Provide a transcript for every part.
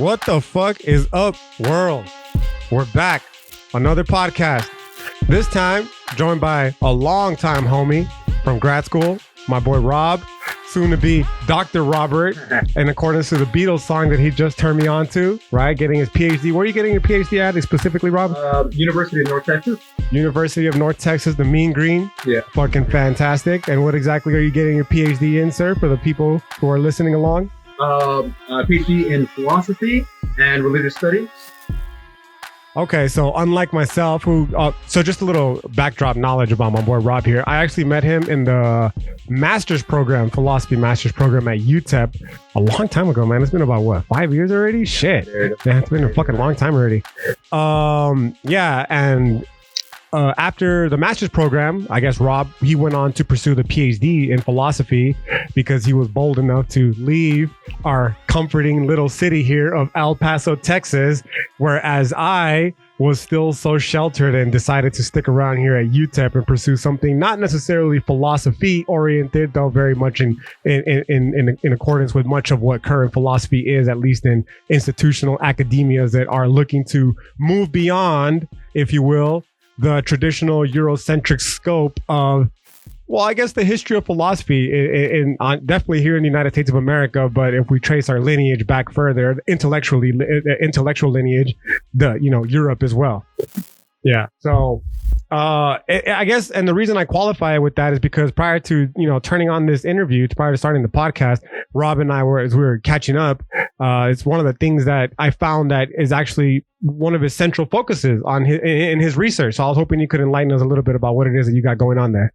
What the fuck is up, world? We're back. Another podcast. This time, joined by a longtime homie from grad school, my boy Rob, soon to be Dr. Robert, in accordance to the Beatles song that he just turned me on to, right? Getting his Ph.D. Where are you getting your Ph.D. at specifically, Rob? University of North Texas. University of North Texas, the Mean Green. Yeah. Fucking fantastic. And what exactly are you getting your Ph.D. in, sir, for the people who are listening along? Ph.D. in philosophy and religious studies. Okay, so unlike myself, so just a little backdrop knowledge about my boy Rob here. I actually met him in the master's program, philosophy master's program at UTEP a long time ago, man. It's been about, what, 5 years already? Shit. Man, it's been a fucking long time already. Yeah, and after the master's program, I guess Rob, he went on to pursue the PhD in philosophy because he was bold enough to leave our comforting little city here of El Paso, Texas, whereas I was still so sheltered and decided to stick around here at UTEP and pursue something not necessarily philosophy oriented, though very much in accordance with much of what current philosophy is, at least in institutional academias that are looking to move beyond, if you will, the traditional Eurocentric scope of, well, I guess the history of philosophy definitely here in the United States of America. But if we trace our lineage back further, intellectual lineage, Europe as well. Yeah. So I guess, and the reason I qualify with that is because prior to, turning on this interview, prior to starting the podcast, Rob and I as we were catching up, it's one of the things that I found that is actually one of his central focuses in his research. So I was hoping you could enlighten us a little bit about what it is that you got going on there.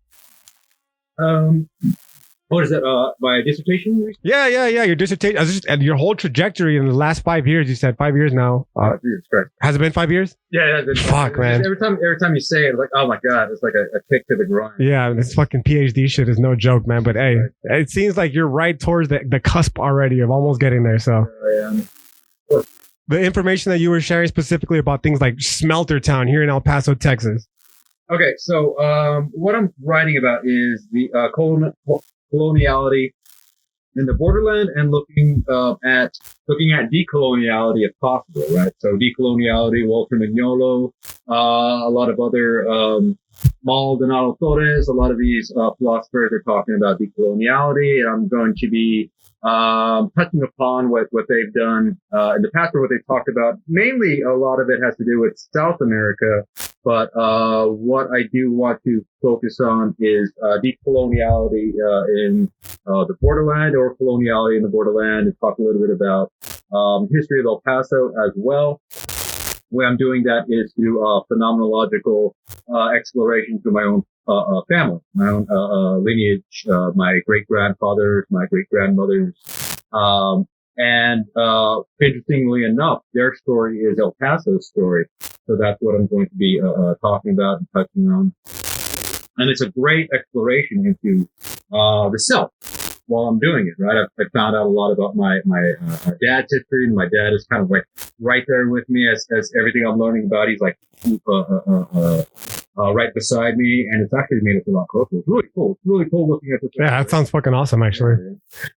What is that? My dissertation? Yeah. Your dissertation, and your whole trajectory in the last 5 years. You said 5 years now. Jesus Christ. Has it been 5 years? Yeah, it has been. Fuck, man. Every time you say it, like, oh my god, it's like a kick to the groin. Yeah, this fucking PhD shit is no joke, man. But hey, it seems like you're right towards the cusp already of almost getting there. So. The information that you were sharing specifically about things like Smelter Town here in El Paso, Texas. Okay, so what I'm writing about is the coloniality in the borderland and looking at decoloniality if possible, right? So decoloniality, Walter Mignolo, a lot of other Maldonado Torres, a lot of these philosophers are talking about decoloniality, and I'm going to be touching upon what they've done in the past, or what they've talked about. Mainly, a lot of it has to do with South America, but what I do want to focus on is decoloniality in the borderland, or coloniality in the borderland, and talk a little bit about history of El Paso as well. The way I'm doing that is through phenomenological exploration through my own family, my own lineage, my great-grandfathers, my great-grandmothers. And interestingly enough, their story is El Paso's story. So that's what I'm going to be talking about and touching on. And it's a great exploration into the self while I'm doing it, right? I found out a lot about my dad's history, and my dad is kind of like right there with me as everything I'm learning about. He's like right beside me, and it's actually made us a lot closer. It's really cool. It's really cool looking at this. Yeah, that sounds fucking awesome, actually.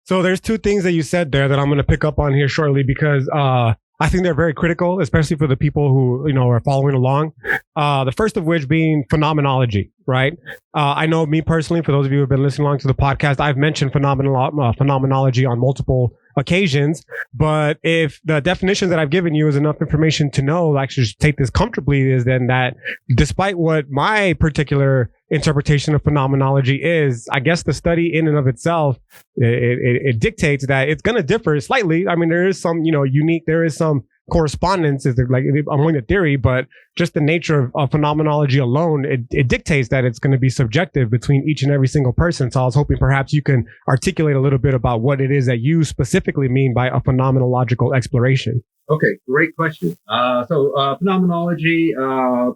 So there's two things that you said there that I'm going to pick up on here shortly, because I think they're very critical, especially for the people who, are following along. The first of which being phenomenology, right? I know me personally, for those of you who have been listening along to the podcast, I've mentioned phenomenology on multiple occasions, but if the definition that I've given you is enough information to know, actually just take this comfortably, is then that despite what my particular interpretation of phenomenology is, I guess the study in and of itself, it dictates that it's going to differ slightly. I mean, there is some, there is some correspondence, is like among the theory, but just the nature of phenomenology alone, it dictates that it's going to be subjective between each and every single person. So I was hoping perhaps you can articulate a little bit about what it is that you specifically mean by a phenomenological exploration. Okay, great question. So phenomenology,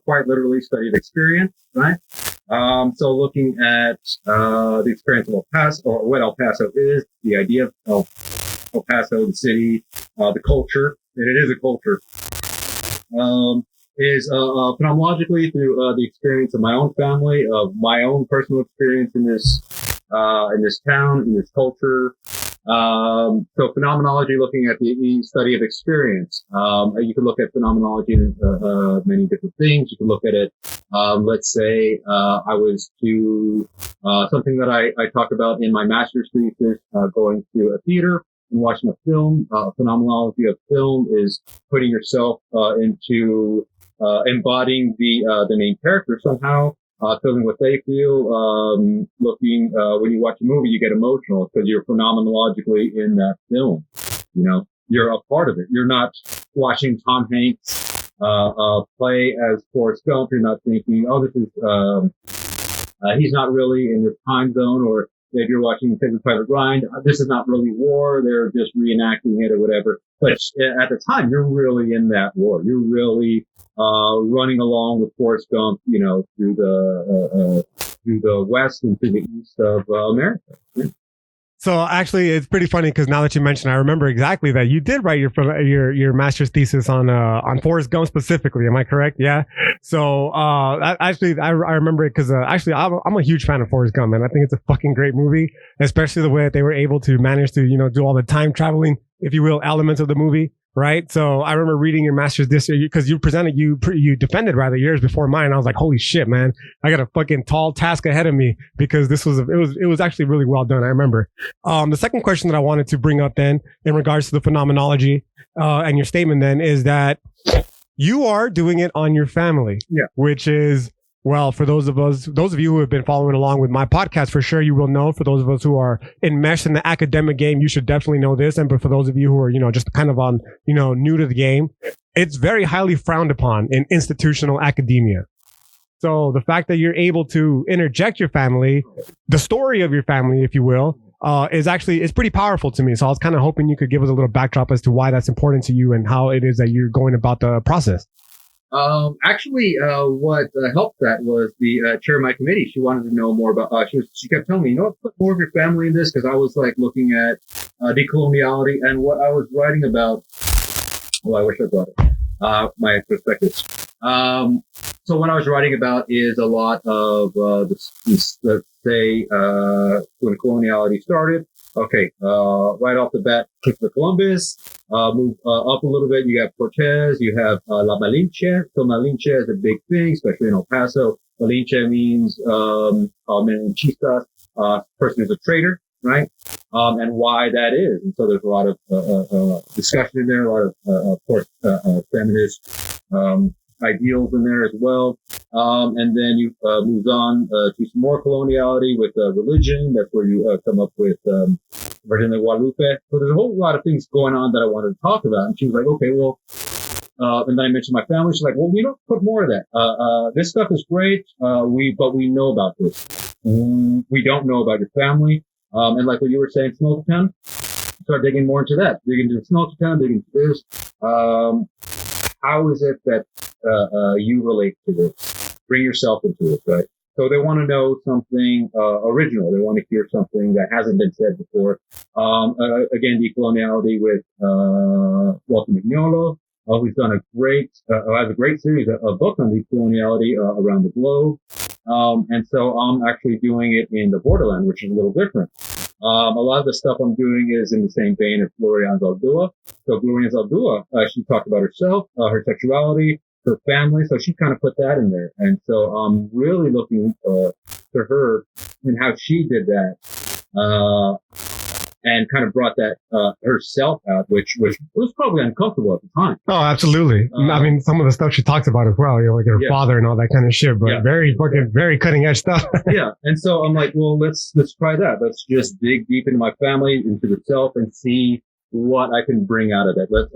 quite literally studied experience, right? So looking at the experience of El Paso, or what El Paso is, the idea of El Paso, the city, the culture, and it is a culture, is phenomenologically through the experience of my own family, of my own personal experience in this town, in this culture, So phenomenology, looking at the study of experience. You can look at phenomenology in many different things. You can look at it. Let's say I was to something that I talk about in my master's thesis, going to a theater and watching a film. Phenomenology of film is putting yourself into embodying the main character somehow. Feeling what they feel, looking, when you watch a movie, you get emotional because you're phenomenologically in that film. You know, you're a part of it. You're not watching Tom Hanks, play as Forrest Gump. You're not thinking, oh, this is, he's not really in this time zone, or if you're watching Saving Private Ryan, this is not really war. They're just reenacting it or whatever. But at the time, you're really in that war. You're really running along with Forrest Gump, you know, through the west and through the east of America. So actually, it's pretty funny because now that you mention, I remember exactly that you did write your master's thesis on Forrest Gump specifically. Am I correct? Yeah. So I remember it because actually I'm a huge fan of Forrest Gump, and I think it's a fucking great movie, especially the way that they were able to manage to do all the time traveling, if you will, elements of the movie. Right. So I remember reading your master's this year because you defended rather years before mine. I was like, holy shit, man, I got a fucking tall task ahead of me because it was actually really well done. I remember. The second question that I wanted to bring up then in regards to the phenomenology, and your statement then is that you are doing it on your family. Yeah. Which is, well, for those of you who have been following along with my podcast, for sure you will know. For those of us who are enmeshed in the academic game, you should definitely know this. And but for those of you who are, just kind of on, new to the game, it's very highly frowned upon in institutional academia. So the fact that you're able to interject your family, the story of your family, if you will, is pretty powerful to me. So I was kind of hoping you could give us a little backdrop as to why that's important to you and how it is that you're going about the process. Actually, what helped that was the chair of my committee. She wanted to know more about. She kept telling me, put more of your family in this, because I was like looking at decoloniality and what I was writing about. Well, I wish I brought it. My perspectives. So what I was writing about is a lot of let's say when coloniality started. Okay, right off the bat, Christopher Columbus, move up a little bit. You have Cortez, you have La Malinche. So Malinche is a big thing, especially in El Paso. Malinche means Malinchistas, person who's a traitor, right? And why that is. And so there's a lot of discussion in there, a lot of course, feminist ideals in there as well. And then you moves on to some more coloniality with religion. That's where you come up with Virgin de Guadalupe. So there's a whole lot of things going on that I wanted to talk about. And she was like, okay, well, and then I mentioned my family. She's like, well, we don't put more of that. This stuff is great. But we know about this. We don't know about your family. And like what you were saying, Smoke-a-Town, start digging more into that. Dig into Smoke-a-Town, dig into this. How is it that you relate to this? Bring yourself into it, right? So they want to know something original. They want to hear something that hasn't been said before. Again, decoloniality with Walter Mignolo, who's done has a great series, a book on decoloniality around the globe. And so I'm actually doing it in the borderland, which is a little different. A lot of the stuff I'm doing is in the same vein as Gloria Anzaldúa. So Gloria Anzaldúa, she talked about herself, her sexuality, her family. So she kind of put that in there. And so I'm really looking to her and how she did that. And kind of brought that herself out, which was probably uncomfortable at the time. Oh, absolutely. I mean, some of the stuff she talks about as well, like her father and all that kind of shit, but very cutting edge stuff. Yeah. And so I'm like, well, let's try that. Let's just dig deep into my family, into the self, and see what I can bring out of it. Let's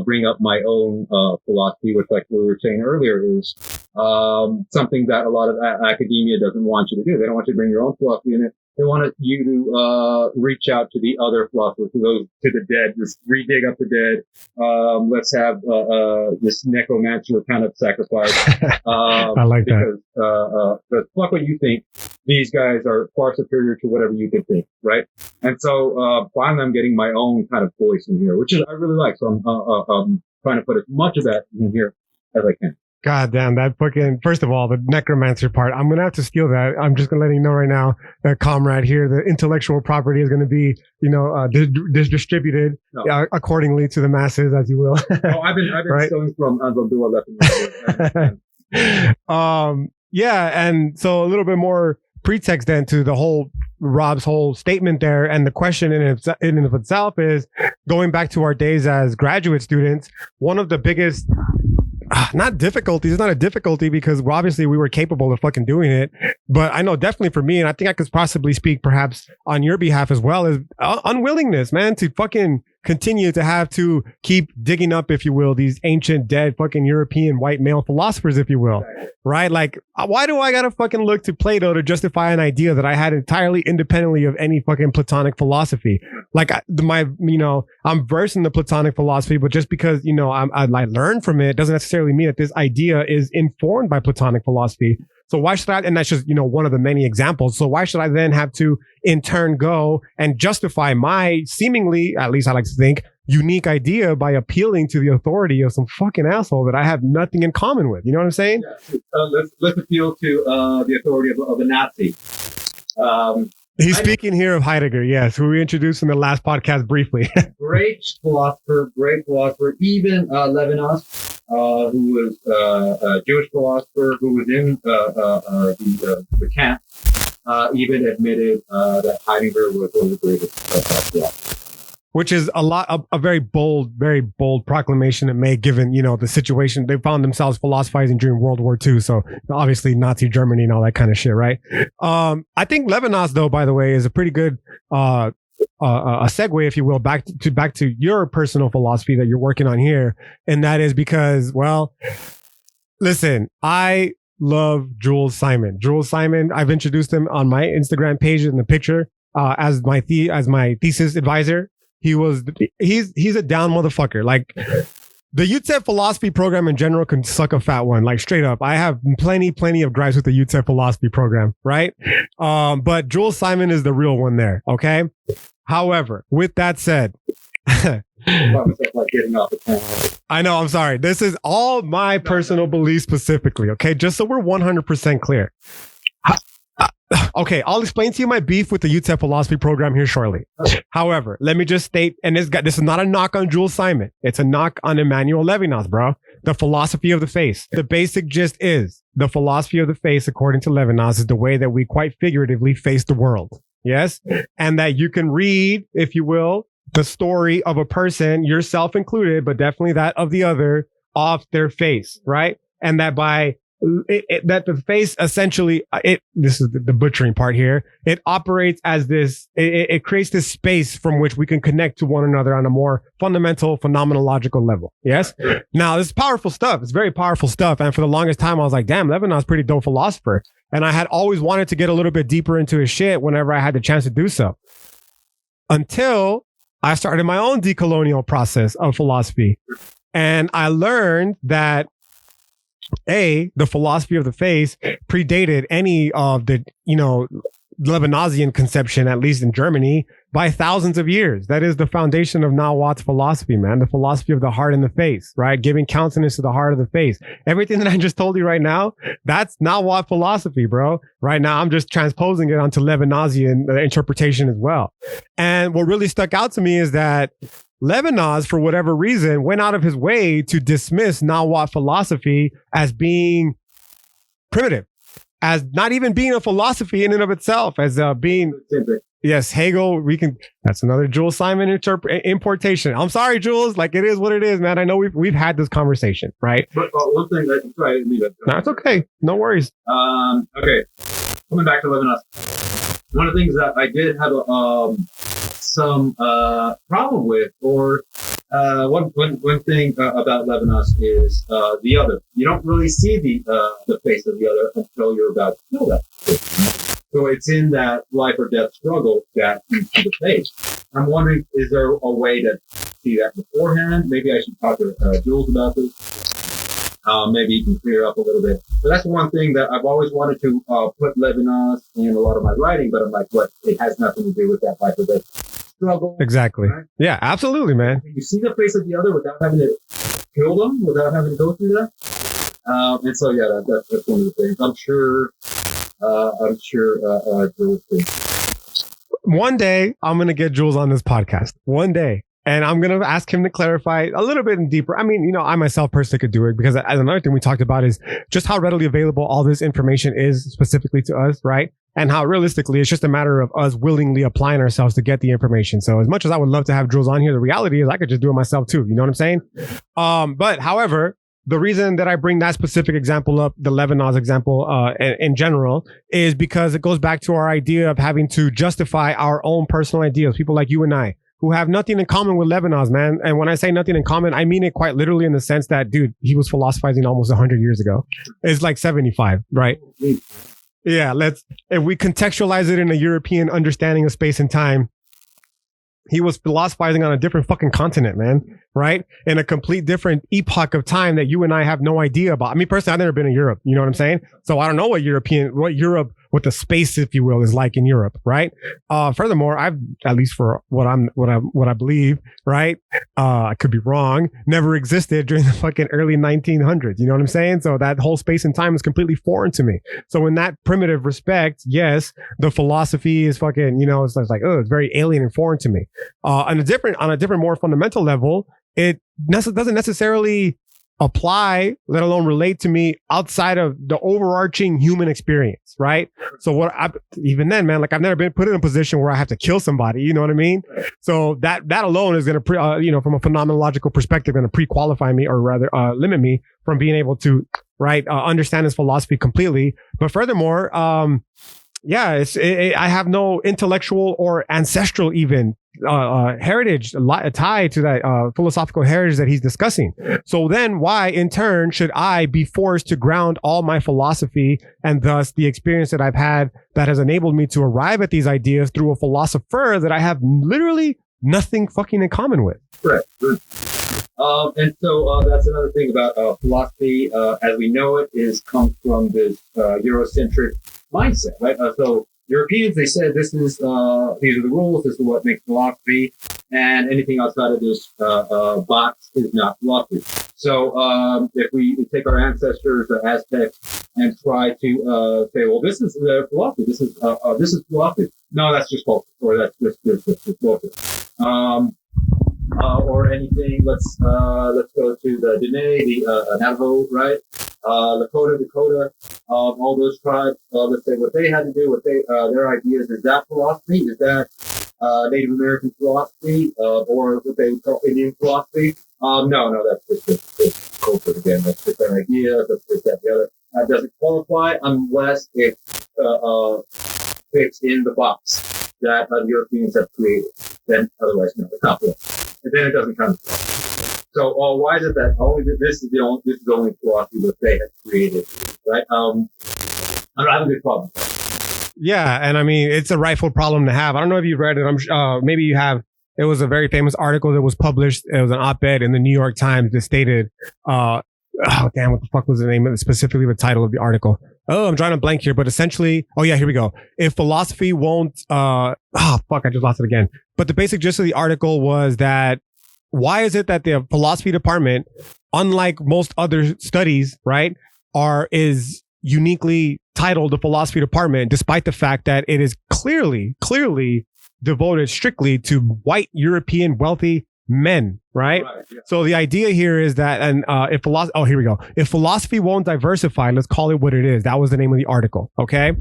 bring up my own philosophy, which, like we were saying earlier, is something that a lot of academia doesn't want you to do. They don't want you to bring your own philosophy in it. They wanted you to reach out to the other philosophers, to those to the dead, just re-dig up the dead. Let's have this necromancer kind of sacrifice. I like that. Because fuck what you think. These guys are far superior to whatever you can think, right? And so finally, I'm getting my own kind of voice in here, which is I really like. So I'm trying to put as much of that in here as I can. God damn, that fucking, first of all, the necromancer part, I'm going to have to steal that. I'm just going to let you know right now, comrade here, the intellectual property is going to be, distributed accordingly to the masses, as you will. I've been right? Stealing from Dua yeah. And so a little bit more pretext then to the whole Rob's whole statement there. And the question in and of itself is, going back to our days as graduate students, one of the biggest, not difficulties, it's not a difficulty because obviously we were capable of fucking doing it. But I know definitely for me, and I think I could possibly speak perhaps on your behalf as well, is unwillingness, man, to fucking continue to have to keep digging up, if you will, these ancient dead fucking European white male philosophers, if you will, right? Like, why do I gotta fucking look to Plato to justify an idea that I had entirely independently of any fucking Platonic philosophy? Like, I'm versed in the Platonic philosophy, but just because, I learned from it doesn't necessarily mean that this idea is informed by Platonic philosophy. So why should I, and that's just, one of the many examples. So why should I then have to in turn go and justify my seemingly, at least I like to think, unique idea by appealing to the authority of some fucking asshole that I have nothing in common with? You know what I'm saying? Yeah. Let's appeal to the authority of the Nazi. He's speaking here of Heidegger, yes, who we introduced in the last podcast briefly. great philosopher, even Levinas. Who was a Jewish philosopher who was in the camp, even admitted that Heidegger was one of the greatest philosophers. Which is a very bold proclamation it made, given, the situation. They found themselves philosophizing during World War II. So obviously Nazi Germany and all that kind of shit, right? I think Levinas, though, by the way, is a pretty good, a segue, if you will, back to your personal philosophy that you're working on here. And that is because, well, listen, I love Jules Simon. Jules Simon, I've introduced him on my Instagram page in the picture, as my thesis advisor. He's a down motherfucker. Like, the UTEP philosophy program in general can suck a fat one, like straight up. I have plenty of gripes with the UTEP philosophy program, right? But Jules Simon is the real one there, okay? However, with that said, I know, I'm sorry. This is all my personal beliefs specifically, okay? Just so we're 100% clear. Okay, I'll explain to you my beef with the UTEP philosophy program here shortly. However, let me just state, and this is not a knock on Jules Simon. It's a knock on Emmanuel Levinas, bro. The philosophy of the face. The basic gist is the philosophy of the face, according to Levinas, is the way that we quite figuratively face the world. Yes? And that you can read, if you will, the story of a person, yourself included, but definitely that of the other, off their face, right? And that by that the face essentially, this is the butchering part here. It operates as this, it creates this space from which we can connect to one another on a more fundamental phenomenological level. Yes. Now, this is powerful stuff. It's very powerful stuff. And for the longest time, I was like, damn, Levinas pretty dope philosopher. And I had always wanted to get a little bit deeper into his shit whenever I had the chance to do so. Until I started my own decolonial process of philosophy. And I learned that the philosophy of the face predated any of the, Levinasian conception, at least in Germany, by thousands of years. That is the foundation of Nawat's philosophy, man. The philosophy of the heart and the face, right? Giving countenance to the heart of the face. Everything that I just told you right now, that's Nawat philosophy, bro. Right now, I'm just transposing it onto Levinasian interpretation as well. And what really stuck out to me is that Levinas, for whatever reason, went out of his way to dismiss Nawat philosophy as being primitive, as not even being a philosophy in and of itself, as being, yes, Hegel, that's another Jules Simon importation. I'm sorry, Jules, like, it is what it is, man. I know we've had this conversation, right? But one thing that, sorry, I didn't leave it. No, it's okay. No worries. Okay. Coming back to Levinas. One of the things that I did have some problem with, or one thing about Levinas is the other. You don't really see the face of the other until you're about to kill that person. So it's in that life or death struggle that you see the face. I'm wondering, is there a way to see that beforehand? Maybe I should talk to Jules about this. Maybe you can clear up a little bit. But that's one thing that I've always wanted to put Levinas in a lot of my writing, but I'm like, what? It has nothing to do with that life or death struggle. Exactly. Right? Yeah, absolutely, man. Can you see the face of the other without having to kill them, without having to go through that? And so, yeah, that's one of the things. I'm sure Jules thinks. One day, I'm going to get Jules on this podcast. One day. And I'm going to ask him to clarify a little bit deeper. I mean, I myself personally could do it because another thing we talked about is just how readily available all this information is specifically to us, right? And how realistically it's just a matter of us willingly applying ourselves to get the information. So as much as I would love to have Jules on here, the reality is I could just do it myself too. You know what I'm saying? But however, the reason that I bring that specific example up, the Levinas example in general, is because it goes back to our idea of having to justify our own personal ideas. People like you and I, who have nothing in common with Levinas, man. And when I say nothing in common, I mean it quite literally in the sense that, dude, he was philosophizing almost 100 years ago. It's like 75, right? Yeah, if we contextualize it in a European understanding of space and time, he was philosophizing on a different fucking continent, man, right? In a complete different epoch of time that you and I have no idea about. I mean, personally, I've never been in Europe. You know what I'm saying? So I don't know what Europe, what the space, if you will, is like in Europe, right? Furthermore, I've, at least for what I believe, right? I could be wrong, never existed during the fucking early 1900s. You know what I'm saying? So that whole space and time is completely foreign to me. So in that primitive respect, yes, the philosophy is fucking, it's like, it's very alien and foreign to me. On a different, more fundamental level, it doesn't necessarily apply, let alone relate to me outside of the overarching human experience, right? So even then, man, like I've never been put in a position where I have to kill somebody, you know what I mean? So that alone is going to, from a phenomenological perspective, going to pre-qualify me, or rather limit me from being able to, understand his philosophy completely. But furthermore, I have no intellectual or ancestral even heritage tied to that philosophical heritage that he's discussing. So then why in turn should I be forced to ground all my philosophy and thus the experience that I've had that has enabled me to arrive at these ideas through a philosopher that I have literally nothing fucking in common with? Right. And so that's another thing about philosophy as we know it comes from this Eurocentric mindset, right? So Europeans, they said these are the rules, this is what makes philosophy, and anything outside of this box is not philosophy. So if we take our ancestors, the Aztecs, and try to say, well, this is philosophy, this is philosophy. No, that's just culture, or that's just culture. Or anything. Let's go to the Dene, the Navajo, right? Lakota, Dakota, all those tribes. Let's say what they had to do, their ideas. Is that philosophy? Is that Native American philosophy, or what they would call Indian philosophy? No, that's just culture again. That's just an idea. That's just that the other. That doesn't qualify unless it fits in the box that the Europeans have created. Then otherwise, no, it's not philosophy. And then it doesn't come. So, why is it that this is the only philosophy that they have created, right? I have a big problem. Yeah, and I mean, it's a rightful problem to have. I don't know if you've read it. Maybe you have. It was a very famous article that was published. It was an op-ed in the New York Times that stated, what the fuck was the name of it? Specifically the title of the article. Oh, I'm drawing a blank here, but essentially, here we go. If philosophy won't, I just lost it again. But the basic gist of the article was that why is it that the philosophy department, unlike most other studies, right, is uniquely titled the philosophy department, despite the fact that it is clearly devoted strictly to white European wealthy men, right? Yeah. So the idea here is that, and if philosophy won't diversify, let's call it what it is. That was the name of the article, okay?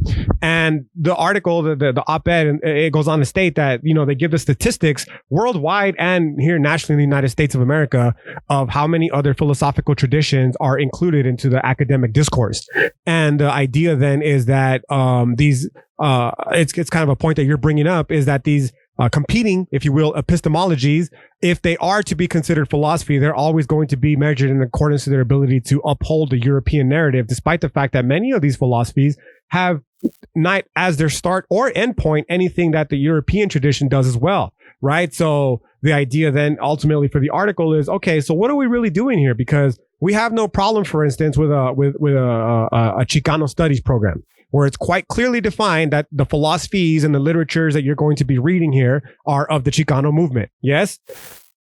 And the article, the op-ed, it goes on to state that, they give the statistics worldwide and here nationally in the United States of America of how many other philosophical traditions are included into the academic discourse. And the idea then is that it's kind of a point that you're bringing up, is that these competing, if you will, epistemologies, if they are to be considered philosophy, they're always going to be measured in accordance to their ability to uphold the European narrative, despite the fact that many of these philosophies have not as their start or end point anything that the European tradition does as well, right? So the idea then ultimately for the article is, okay, so what are we really doing here? Because we have no problem, for instance, with a Chicano studies program, where it's quite clearly defined that the philosophies and the literatures that you're going to be reading here are of the Chicano movement. Yes.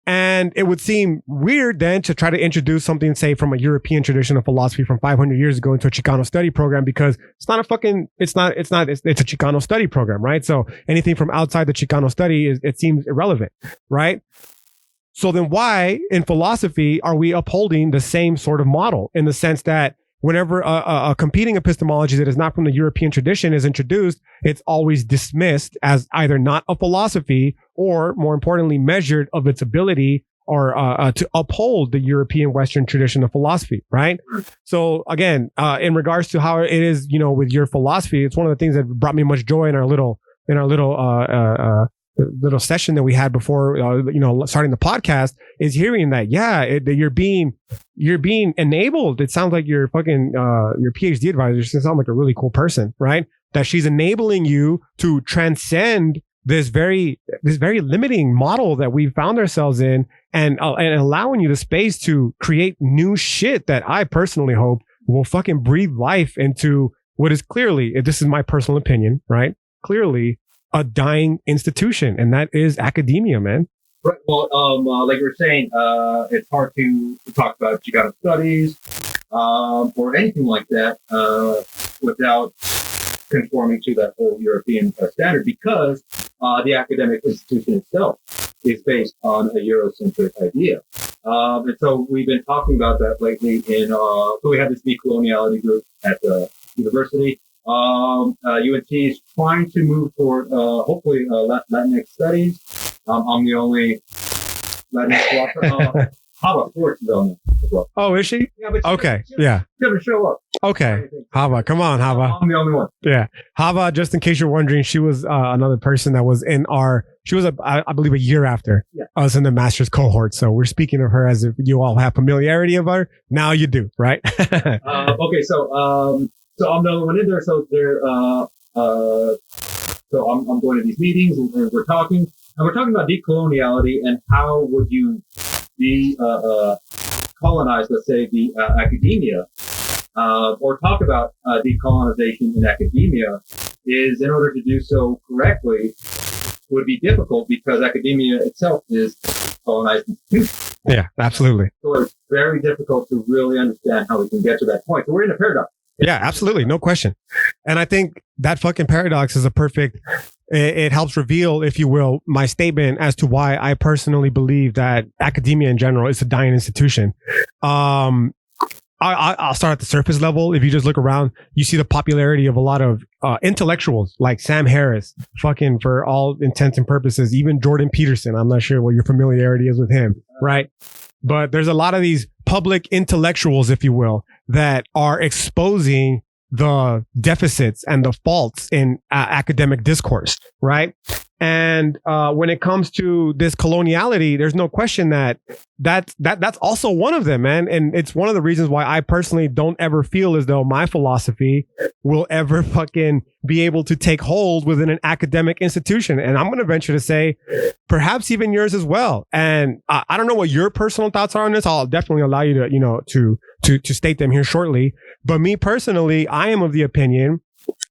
And it would seem weird then to try to introduce something, say, from a European tradition of philosophy from 500 years ago into a Chicano study program, because it's a Chicano study program, right? So anything from outside the Chicano study it seems irrelevant, right? So then why in philosophy are we upholding the same sort of model, in the sense that whenever a competing epistemology that is not from the European tradition is introduced, it's always dismissed as either not a philosophy or, more importantly, measured of its ability or to uphold the European Western tradition of philosophy, right? So again, in regards to how it is, with your philosophy, it's one of the things that brought me much joy in our little session that we had before, starting the podcast, is hearing that, that you're being enabled. It sounds like your PhD advisor sounds like a really cool person, right? That she's enabling you to transcend this very limiting model that we found ourselves in, and allowing you the space to create new shit that I personally hope will fucking breathe life into what is clearly, this is my personal opinion, right? Clearly a dying institution, and that is academia, man. Right. Well, like you were saying, it's hard to talk about Chicano studies or anything like that without conforming to that whole European standard, because the academic institution itself is based on a Eurocentric idea. And so we've been talking about that lately so we have this decoloniality group at the university. UNT is trying to move toward, hopefully, Latinx studies. I'm the only Latinx philosopher. Hava, of course, is on it as well. Oh, is she? Yeah, but she doesn't show up. Okay. Hava, come on, Hava. I'm the only one. Yeah. Hava, just in case you're wondering, she was another person that was I believe a year after us in the master's cohort. So we're speaking of her as if you all have familiarity of her. Now you do, right? Okay, so I'm the only one in there. So so I'm going to these meetings and we're talking about decoloniality and how would you colonize, let's say, the academia, or talk about decolonization in academia, is in order to do so correctly would be difficult because academia itself is colonized institution. Yeah, absolutely. So it's very difficult to really understand how we can get to that point. So we're in a paradox. Yeah, absolutely. No question. And I think that fucking paradox is it helps reveal, if you will, my statement as to why I personally believe that academia in general is a dying institution. I'll start at the surface level. If you just look around, you see the popularity of a lot of intellectuals like Sam Harris, fucking for all intents and purposes, even Jordan Peterson. I'm not sure what your familiarity is with him, right? But there's a lot of these public intellectuals, if you will, that are exposing the deficits and the faults in academic discourse, right? And when it comes to this coloniality, there's no question that's also one of them, man. And it's one of the reasons why I personally don't ever feel as though my philosophy will ever fucking be able to take hold within an academic institution. And I'm going to venture to say perhaps even yours as well. And I don't know what your personal thoughts are on this. I'll definitely allow you to, to state them here shortly. But me personally, I am of the opinion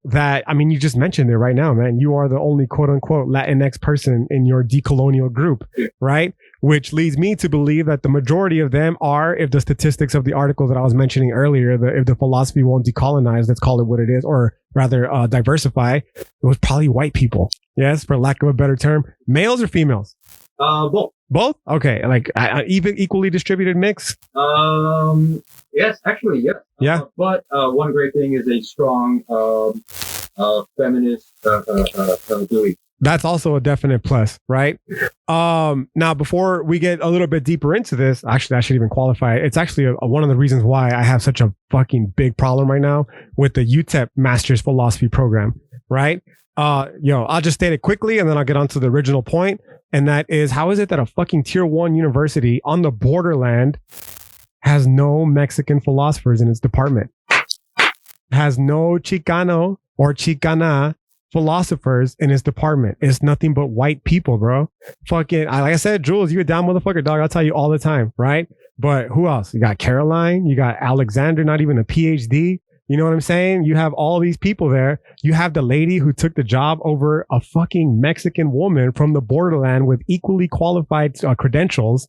that, I mean, you just mentioned it right now, man. You are the only quote unquote Latinx person in your decolonial group, right? Which leads me to believe that the majority of them are, if the statistics of the article that I was mentioning earlier, if the philosophy won't decolonize, let's call it what it is, or rather diversify, it was probably white people. Yes, for lack of a better term. Males or females? Both. Both? Okay. Like even equally distributed mix? Yes, actually, yes. Yeah. But one great thing is a strong feminist belief. That's also a definite plus, right? Now, before we get a little bit deeper into this, actually, I should even qualify. It's actually one of the reasons why I have such a fucking big problem right now with the UTEP Master's Philosophy program, right? I'll just state it quickly and then I'll get on to the original point. And that is, how is it that a fucking tier 1 university on the borderland has no Mexican philosophers in its department? Has no Chicano or Chicana philosophers in his department. It's nothing but white people, bro. Fucking, like I said, Jules, you a down motherfucker, dog. I'll tell you all the time, right? But who else? You got Caroline, you got Alexander, not even a PhD. You know what I'm saying? You have all these people there. You have the lady who took the job over a fucking Mexican woman from the borderland with equally qualified credentials.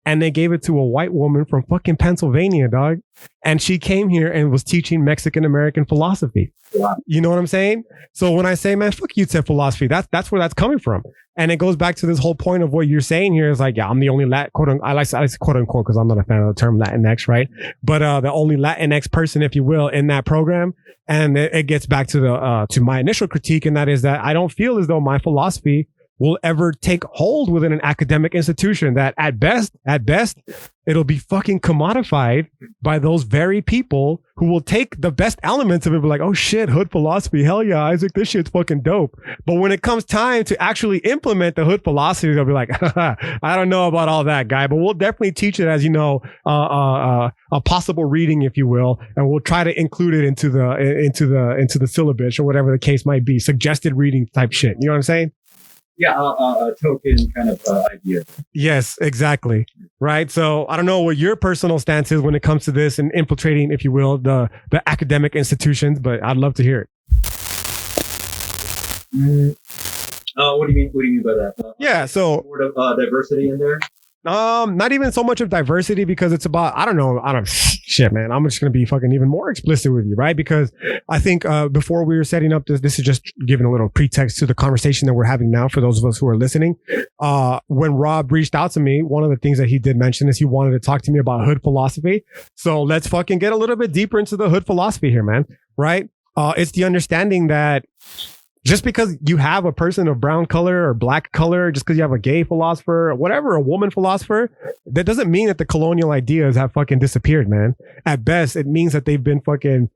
And they gave it to a white woman from fucking Pennsylvania, dog. And she came here and was teaching Mexican American philosophy. Wow. You know what I'm saying? So when I say, man, fuck UTEP philosophy, that's where that's coming from. And it goes back to this whole point of what you're saying here is like, yeah, I'm the only quote unquote, I like quote unquote, because I'm not a fan of the term Latinx, right? But the only Latinx person, if you will, in that program. And it gets back to the to my initial critique, and that is that I don't feel as though my philosophy will ever take hold within an academic institution. That at best, it'll be fucking commodified by those very people who will take the best elements of it and be like, oh shit, hood philosophy. Hell yeah, Isaac, this shit's fucking dope. But when it comes time to actually implement the hood philosophy, they'll be like, I don't know about all that, guy, but we'll definitely teach it as, you know, a possible reading, if you will. And we'll try to include it into the syllabus or whatever the case might be. Suggested reading type shit. You know what I'm saying? Yeah, a token kind of idea. Yes, exactly. Right. So I don't know what your personal stance is when it comes to this and infiltrating, if you will, the academic institutions, but I'd love to hear it. What do you mean by that? Yeah. So sort of diversity in there. Not even so much of diversity, because it's about, I don't know, shit, man. I'm just going to be fucking even more explicit with you, right? Because I think, before we were setting up this is just giving a little pretext to the conversation that we're having now for those of us who are listening. When Rob reached out to me, one of the things that he did mention is he wanted to talk to me about hood philosophy. So let's fucking get a little bit deeper into the hood philosophy here, man. Right? It's the understanding that just because you have a person of brown color or black color, just because you have a gay philosopher or whatever, a woman philosopher, that doesn't mean that the colonial ideas have fucking disappeared, man. At best, it means that they've been fucking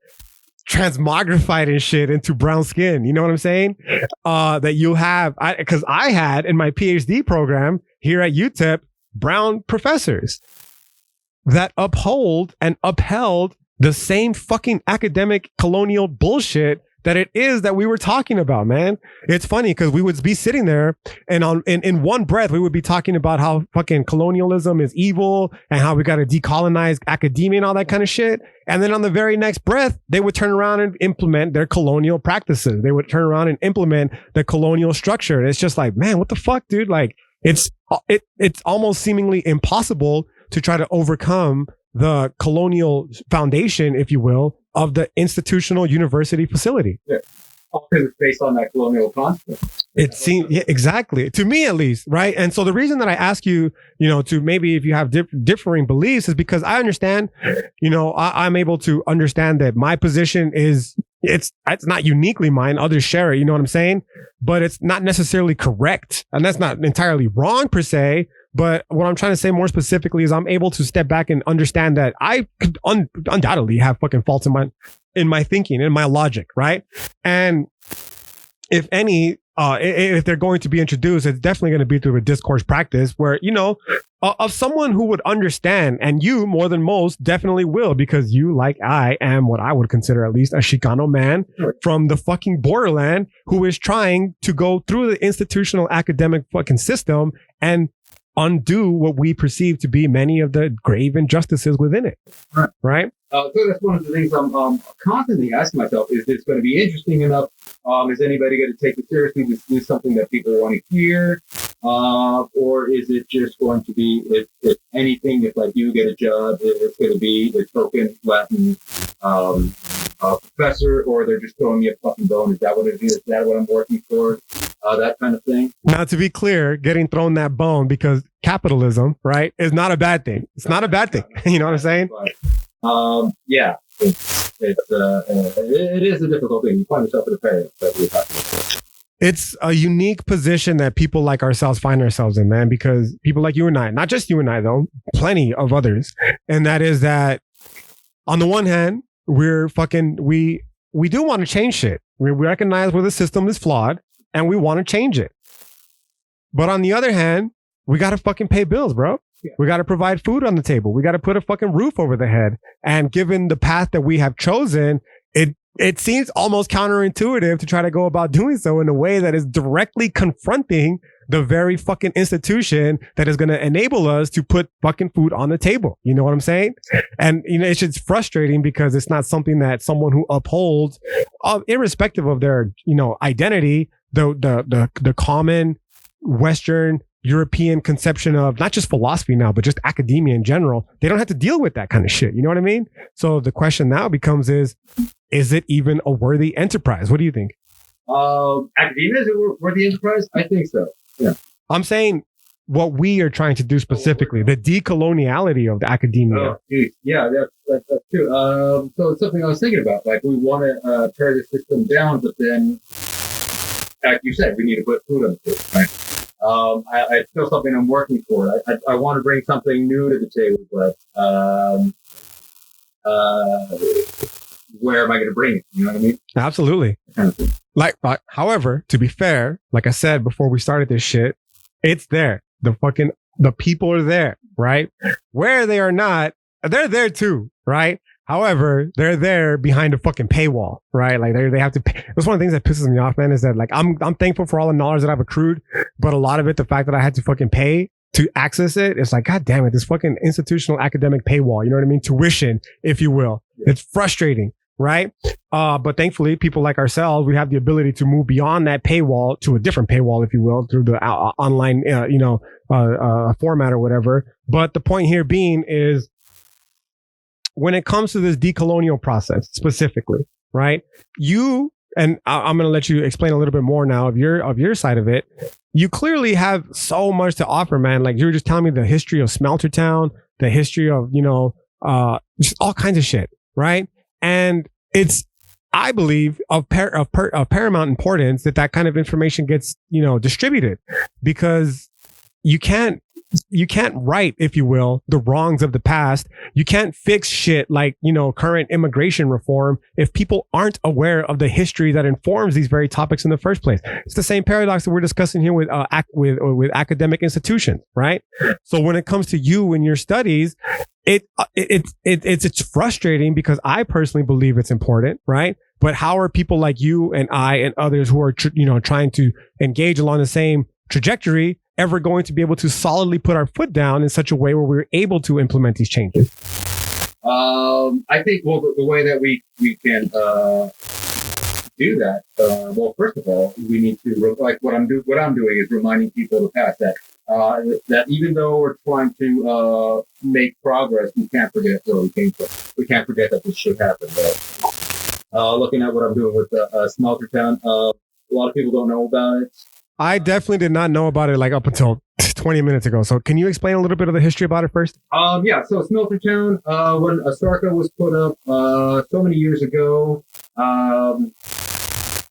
transmogrified and shit into brown skin. You know what I'm saying? That you'll have, because I had in my PhD program here at UTEP, brown professors that uphold and upheld the same fucking academic colonial bullshit that it is that we were talking about, man. It's funny because we would be sitting there and in one breath, we would be talking about how fucking colonialism is evil and how we got to decolonize academia and all that kind of shit. And then on the very next breath, they would turn around and implement their colonial practices. They would turn around and implement the colonial structure. And it's just like, man, what the fuck, dude? Like, it's almost seemingly impossible to try to overcome the colonial foundation, if you will, of the institutional university facility. Yeah. Because it's based on that colonial concept. It seems, yeah, exactly. To me, at least, right? And so the reason that I ask you, you know, to maybe if you have differing beliefs is because I understand, you know, I'm able to understand that my position is, it's not uniquely mine. Others share it. You know what I'm saying? But it's not necessarily correct. And that's not entirely wrong per se. But what I'm trying to say more specifically is I'm able to step back and understand that I could undoubtedly have fucking faults in my thinking, in my logic, right? And if any, if they're going to be introduced, it's definitely going to be through a discourse practice where, you know, of someone who would understand, and you more than most definitely will, because you, like I, am what I would consider at least a Chicano man from the fucking borderland who is trying to go through the institutional academic fucking system and undo what we perceive to be many of the grave injustices within it. Right? So that's one of the things I'm constantly asking myself, is this going to be interesting enough? Is anybody going to take it seriously? Is this something that people want to hear? Or is it just going to be, if anything, if like you get a job, it's going to be a token Latin professor, or they're just throwing me a fucking bone? Is that what it is? Is that what I'm working for? That kind of thing. Now, to be clear, getting thrown that bone, because capitalism, right, is not a bad thing. It's not a bad thing. You know what I'm saying? Yeah, it is a difficult thing. You find yourself in a paradox that we're talking about. It's a unique position that people like ourselves find ourselves in, man, because people like you and I, not just you and I, though, plenty of others. And that is that on the one hand, we do want to change shit. We recognize where the system is flawed and we want to change it. But on the other hand, we got to fucking pay bills, bro. Yeah. We got to provide food on the table. We got to put a fucking roof over the head. And given the path that we have chosen, it seems almost counterintuitive to try to go about doing so in a way that is directly confronting the very fucking institution that is going to enable us to put fucking food on the table. You know what I'm saying? And, you know, it's just frustrating because it's not something that someone who upholds, irrespective of their, you know, identity, the common Western European conception of not just philosophy now, but just academia in general, they don't have to deal with that kind of shit. You know what I mean? So the question now becomes is it even a worthy enterprise? What do you think? Academia is a worthy enterprise? I think so. Yeah. I'm saying what we are trying to do specifically, the decoloniality of the academia. Yeah, that's true. So it's something I was thinking about. Like, we want to tear the system down, but then, like you said, we need to put food on the table, right? It's still something I'm working for. I want to bring something new to the table, but where am I going to bring it? You know what I mean? Absolutely. Kind of thing. However, to be fair, like I said before we started this shit, it's there. The people are there, right? Where they are not, they're there too, right? However, they're there behind a fucking paywall, right? Like they have to pay. That's one of the things that pisses me off, man, is that like I'm thankful for all the knowledge that I've accrued, but a lot of it, the fact that I had to fucking pay to access it, it's like, God damn it, this fucking institutional academic paywall, you know what I mean? Tuition, if you will. It's frustrating. Right. But thankfully, people like ourselves, we have the ability to move beyond that paywall to a different paywall, if you will, through the online, format or whatever. But the point here being is when it comes to this decolonial process specifically, right? You, and I'm going to let you explain a little bit more now of your side of it. You clearly have so much to offer, man. Like you were just telling me the history of Smeltertown, the history of, just all kinds of shit. Right. And it's, I believe, of paramount importance that kind of information gets, distributed, because you can't right, if you will, the wrongs of the past. You can't fix shit like, current immigration reform if people aren't aware of the history that informs these very topics in the first place. It's the same paradox that we're discussing here with academic institutions, right? So when it comes to you and your studies, it's frustrating because I personally believe it's important, right? But how are people like you and I and others who are trying to engage along the same trajectory ever going to be able to solidly put our foot down in such a way where we're able to implement these changes? I think, the way that we can do that, first of all, we need to, like what I'm doing is reminding people of the past that even though we're trying to make progress, we can't forget where we came from. We can't forget that this shit happened. Looking at what I'm doing with Smeltertown, a lot of people don't know about it. I definitely did not know about it like up until 20 minutes ago. So can you explain a little bit of the history about it first? Yeah. So Smeltertown, when Asarco was put up so many years ago,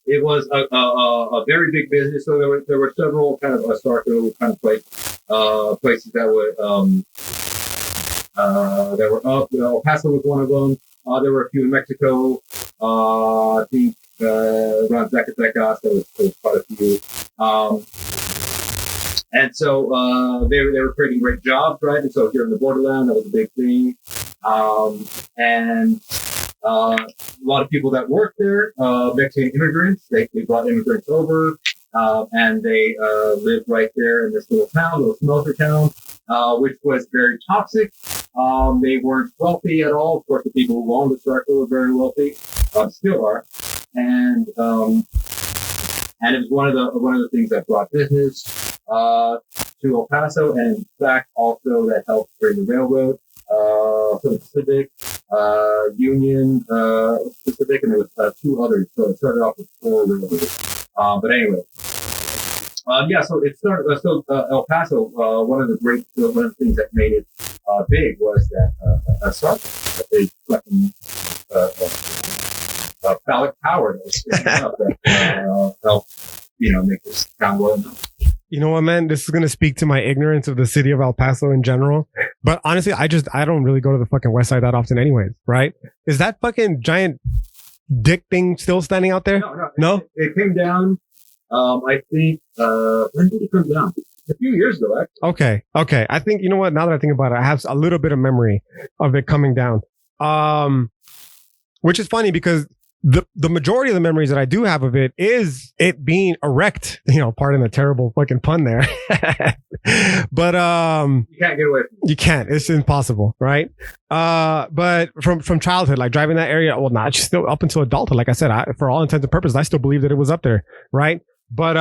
it was a very big business. So there were several kind of Asarco kind of places that were up. El Paso was one of them. There were a few in Mexico. I think around Zacatecas, there was quite a few. And so they were creating great jobs, right? And so here in the borderland, that was a big thing. And a lot of people that worked there, Mexican immigrants, they brought immigrants over, and they lived right there in this little smelter town, which was very toxic. They weren't wealthy at all. Of course, the people who owned the circle were very wealthy, still are. And it was one of the things that brought business to El Paso, and in fact also that helped bring the railroad to the Pacific, Union Pacific, and there was two others. So it started off with 4 railroads. But anyway, so it started. El Paso, one of the things that made it big was that a big fucking phallic power that helped make this town well enough. You know what, man? This is going to speak to my ignorance of the city of El Paso in general. But honestly, I don't really go to the fucking west side that often anyways, right? Is that fucking giant dick thing still standing out there? No? It came down, I think, when did it come down? A few years ago, actually. Okay. I think, you know what? Now that I think about it, I have a little bit of memory of it coming down. Which is funny because the majority of the memories that I do have of it is it being erect, pardon the terrible fucking pun there. But you can't get away from it. You can't. It's impossible, right? But from childhood, like driving that area, well, not just still up until adulthood. Like I said, for all intents and purposes, I still believe that it was up there, right? But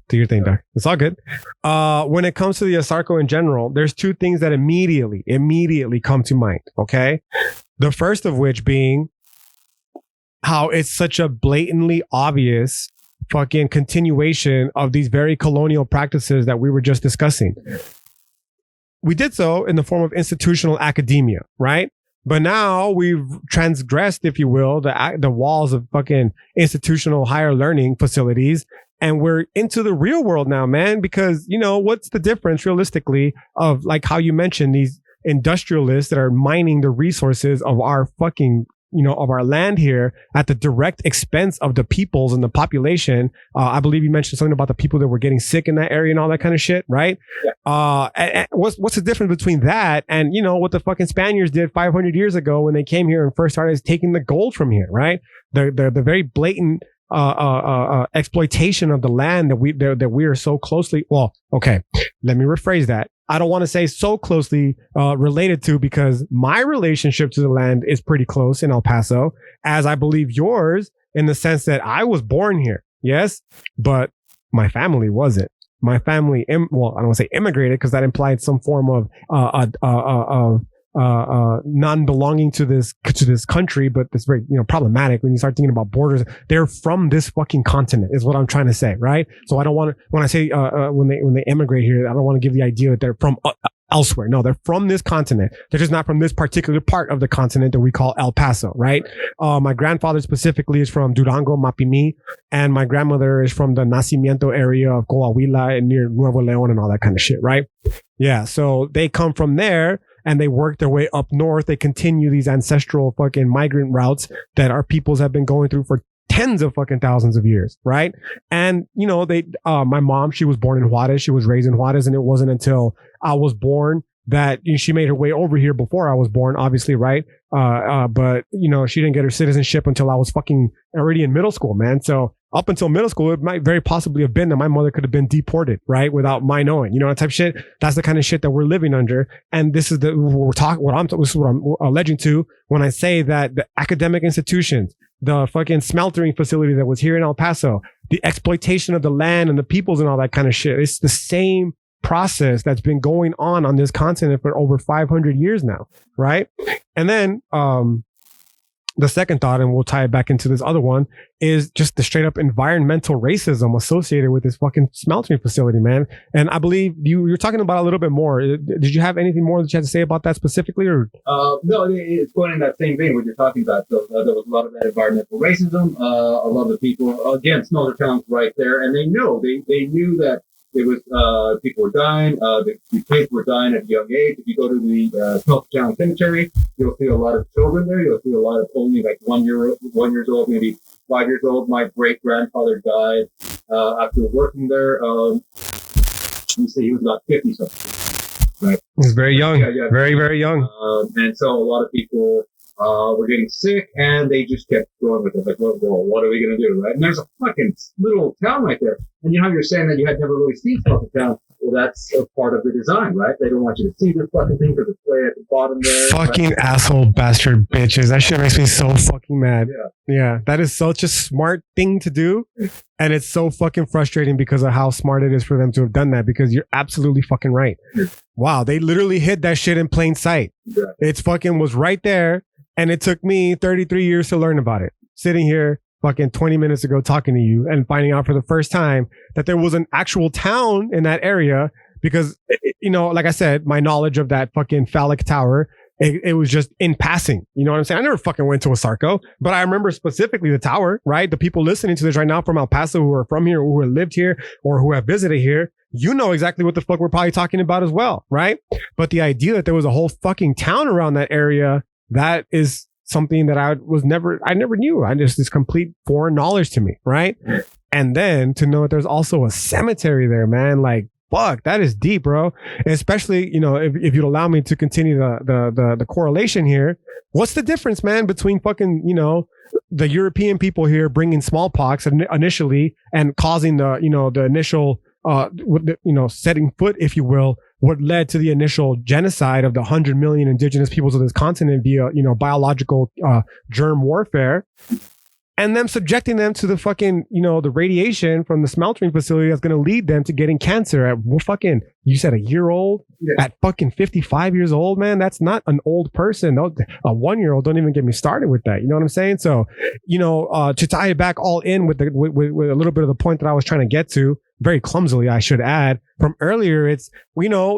do your thing, Doc. It's all good. When it comes to the Asarco in general, there's two things that immediately come to mind. Okay, the first of which being how it's such a blatantly obvious fucking continuation of these very colonial practices that we were just discussing. We did so in the form of institutional academia, right? But now we've transgressed, if you will, the walls of fucking institutional higher learning facilities. And we're into the real world now, man, because, what's the difference realistically of like how you mentioned these industrialists that are mining the resources of our fucking, of our land here at the direct expense of the peoples and the population. I believe you mentioned something about the people that were getting sick in that area and all that kind of shit, right? Yeah. And what's the difference between that and, what the fucking Spaniards did 500 years ago when they came here and first started taking the gold from here, right? The very blatant exploitation of the land that we are so closely. Well, okay, let me rephrase that. I don't want to say so closely related to, because my relationship to the land is pretty close in El Paso, as I believe yours, in the sense that I was born here, yes, but my family wasn't. My family, I don't want to say immigrated, because that implied some form of non-belonging to this country, but it's very problematic when you start thinking about borders. They're from this fucking continent, is what I'm trying to say, right? So I don't want to, when I say when they immigrate here, I don't want to give the idea that they're from elsewhere. No, they're from this continent. They're just not from this particular part of the continent that we call El Paso, right? My grandfather specifically is from Durango, Mapimí, and my grandmother is from the Nacimiento area of Coahuila and near Nuevo León and all that kind of shit, right? Yeah, so they come from there. And they work their way up north. They continue these ancestral fucking migrant routes that our peoples have been going through for tens of fucking thousands of years, right? And, my mom, she was born in Juarez. She was raised in Juarez. And it wasn't until I was born that she made her way over here before I was born, obviously, right? But, she didn't get her citizenship until I was fucking already in middle school, man. So up until middle school, it might very possibly have been that my mother could have been deported, right? Without my knowing, that type of shit. That's the kind of shit that we're living under. And this is this is what I'm alleging to when I say that the academic institutions, the fucking smeltering facility that was here in El Paso, the exploitation of the land and the peoples and all that kind of shit. It's the same process that's been going on this continent for over 500 years now, right? And then the second thought, and we'll tie it back into this other one, is just the straight up environmental racism associated with this fucking smeltering facility, man. And I believe you're talking about a little bit more. Did you have anything more that you had to say about that specifically, or? No, it's going in that same vein what you're talking about. So there was a lot of that environmental racism. A lot of the people, again, smaller towns right there, and they knew that it was people were dying. The kids were dying at a young age. If you go to the Smelter Town Cemetery, you'll see a lot of children there. You'll see a lot of only like 1 years old, maybe 5 years old. My great grandfather died after working there. You see, he was about 50 something. Right? He's very young. Yeah. Very, very young. And so a lot of people were getting sick, and they just kept going with it. Like, well, what are we going to do, right? And there's a fucking little town right there. And you know how you're saying that you had never really seen Smelter Town? Well, that's a part of the design, right? They don't want you to see this fucking thing because it's way at the bottom there. Fucking right? Asshole bastard bitches. That shit makes me so fucking mad. Yeah, that is such a smart thing to do. And it's so fucking frustrating because of how smart it is for them to have done that, because you're absolutely fucking right. Wow, they literally hid that shit in plain sight. Yeah. It's fucking was right there. And it took me 33 years to learn about it. Sitting here fucking 20 minutes ago talking to you and finding out for the first time that there was an actual town in that area, because, like I said, my knowledge of that fucking phallic tower, it was just in passing. You know what I'm saying? I never fucking went to Asarco, but I remember specifically the tower, right? The people listening to this right now from El Paso who are from here, who have lived here, or who have visited here, you know exactly what the fuck we're probably talking about as well, right? But the idea that there was a whole fucking town around that area, that is something that I never knew. This complete foreign knowledge to me, right? And then to know that there's also a cemetery there, man. Like, fuck, that is deep, bro. And especially, if you'd allow me to continue the correlation here, what's the difference, man, between fucking, the European people here bringing smallpox initially and causing the initial, setting foot, if you will, what led to the initial genocide of the 100 million indigenous peoples of this continent via, biological germ warfare, and them subjecting them to the fucking, the radiation from the smeltering facility that's going to lead them to getting cancer at fucking, you said a year old? Yeah. At fucking 55 years old, man. That's not an old person. No, a 1-year-old, don't even get me started with that. You know what I'm saying? So, to tie it back all in with with a little bit of the point that I was trying to get to, very clumsily, I should add, from earlier, it's,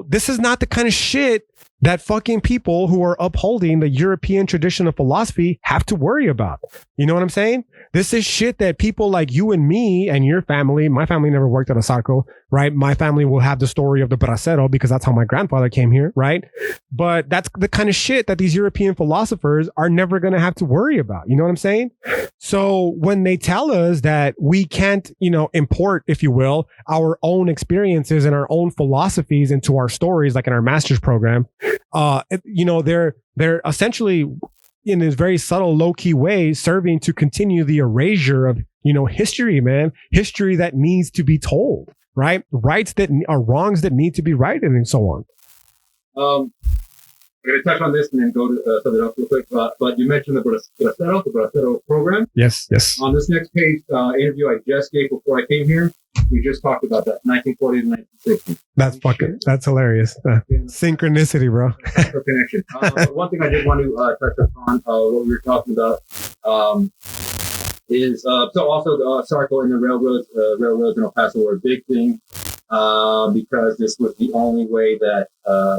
this is not the kind of shit that fucking people who are upholding the European tradition of philosophy have to worry about. You know what I'm saying? This is shit that people like you and me and your family, my family never worked at a Saco, right? My family will have the story of the bracero because that's how my grandfather came here, right? But that's the kind of shit that these European philosophers are never going to have to worry about. You know what I'm saying? So when they tell us that we can't, import, if you will, our own experiences and our own philosophies into our stories, like in our master's program, they're essentially, in this very subtle, low-key way, serving to continue the erasure of, history, man. History that needs to be told, right? Rights that are wrongs that need to be righted, and so on. I'm going to touch on this and then go to something else real quick. But you mentioned the Bracero program. Yes. On this next page, interview I just gave before I came here, we just talked about that, 1940 to 1960. That's hilarious. Synchronicity, bro. Connection. One thing I did want to touch upon, what we were talking about, is so also the Sarco and the railroads in El Paso were a big thing, because this was the only way that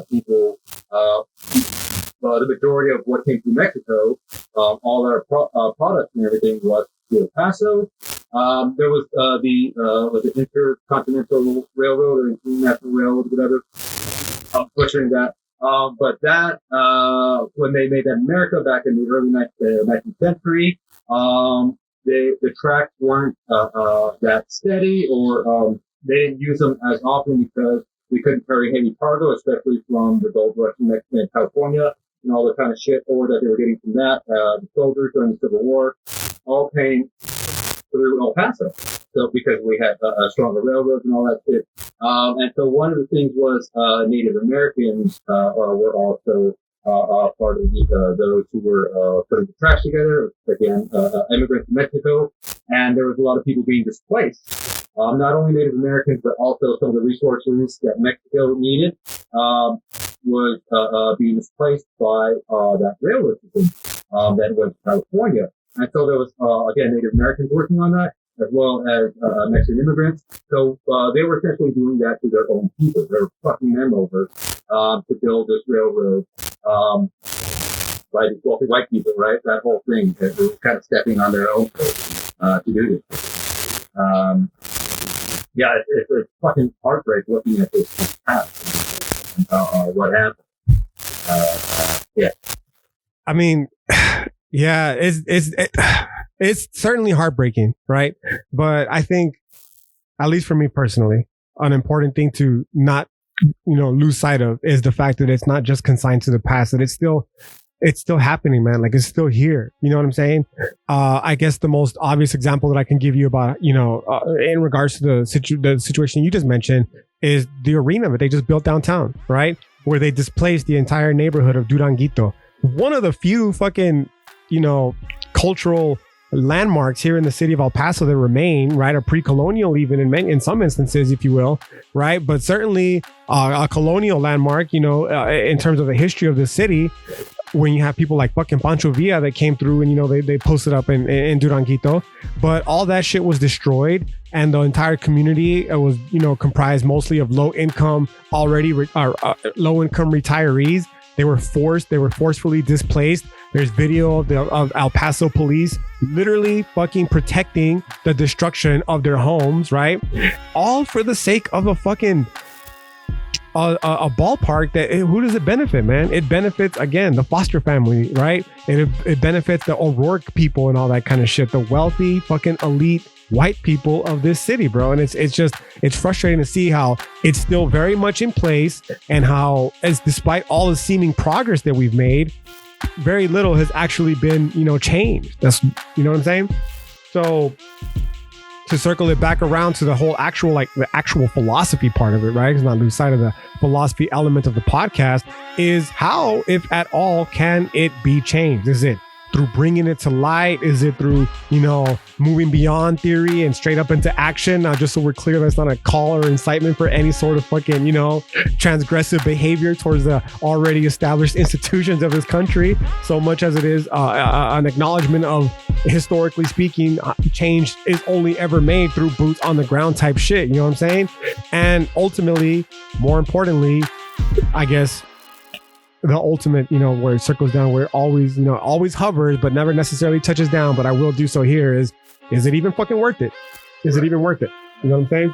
people, the majority of what came through Mexico, all our products and everything was to El Paso. There was the Intercontinental Railroad or International Railroad, whatever. I'm butchering that. But that, when they made that in America back in the early 19th century, the tracks weren't that steady, or they didn't use them as often because we couldn't carry heavy cargo, especially from the gold rush in Mexico and California and all the kind of shit ore that they were getting from that. The soldiers during the Civil War all came through El Paso. So because we had stronger railroads and all that shit. And so one of the things was Native Americans were also part of those who were putting the trash together. Again, immigrants from Mexico. And there was a lot of people being displaced. Not only Native Americans, but also some of the resources that Mexico needed was being displaced by that railroad system that went to California. And so there was, again, Native Americans working on that, as well as Mexican immigrants. So they were essentially doing that to their own people. They were fucking them over to build this railroad by these wealthy white people, right? That whole thing. They were kind of stepping on their own to do this. Yeah, it's fucking heartbreak looking at this past and what happened. Yeah. I mean, yeah, it's certainly heartbreaking, right? But I think, at least for me personally, an important thing to not, lose sight of is the fact that it's not just consigned to the past, that it's still happening, man. Like, it's still here. You know what I'm saying? I guess the most obvious example that I can give you about, in regards to the situation you just mentioned is the arena that they just built downtown, right? Where they displaced the entire neighborhood of Duranguito. One of the few fucking, cultural landmarks here in the city of El Paso that remain, right? Are pre-colonial, even in some instances, if you will, right? But certainly a colonial landmark, in terms of the history of the city, when you have people like fucking Pancho Villa that came through and, they posted up in Duranguito, but all that shit was destroyed. And the entire community was, comprised mostly of low-income retirees. They were forcefully displaced. There's video of El Paso police literally fucking protecting the destruction of their homes, right? All for the sake of a fucking a ballpark that who does it benefit, man? It benefits, again, the Foster family, right? It benefits the O'Rourke people and all that kind of shit. The wealthy fucking elite white people of this city, bro. And it's frustrating to see how it's still very much in place, and how, as despite all the seeming progress that we've made, very little has actually been, changed. That's, you know what I'm saying? So to circle it back around to the whole the actual philosophy part of it, right? Because not lose sight of the philosophy element of the podcast, is how, if at all, can it be changed? Is it through bringing it to light? Is it through, moving beyond theory and straight up into action? Now, just so we're clear, that's not a call or incitement for any sort of fucking, transgressive behavior towards the already established institutions of this country, so much as it is an acknowledgement of, historically speaking, change is only ever made through boots on the ground type shit. You know what I'm saying? And ultimately, more importantly, I guess, the ultimate, where it circles down, where it always, always hovers, but never necessarily touches down. But I will do so here is it even fucking worth it? Is it even worth it? You know what I'm saying?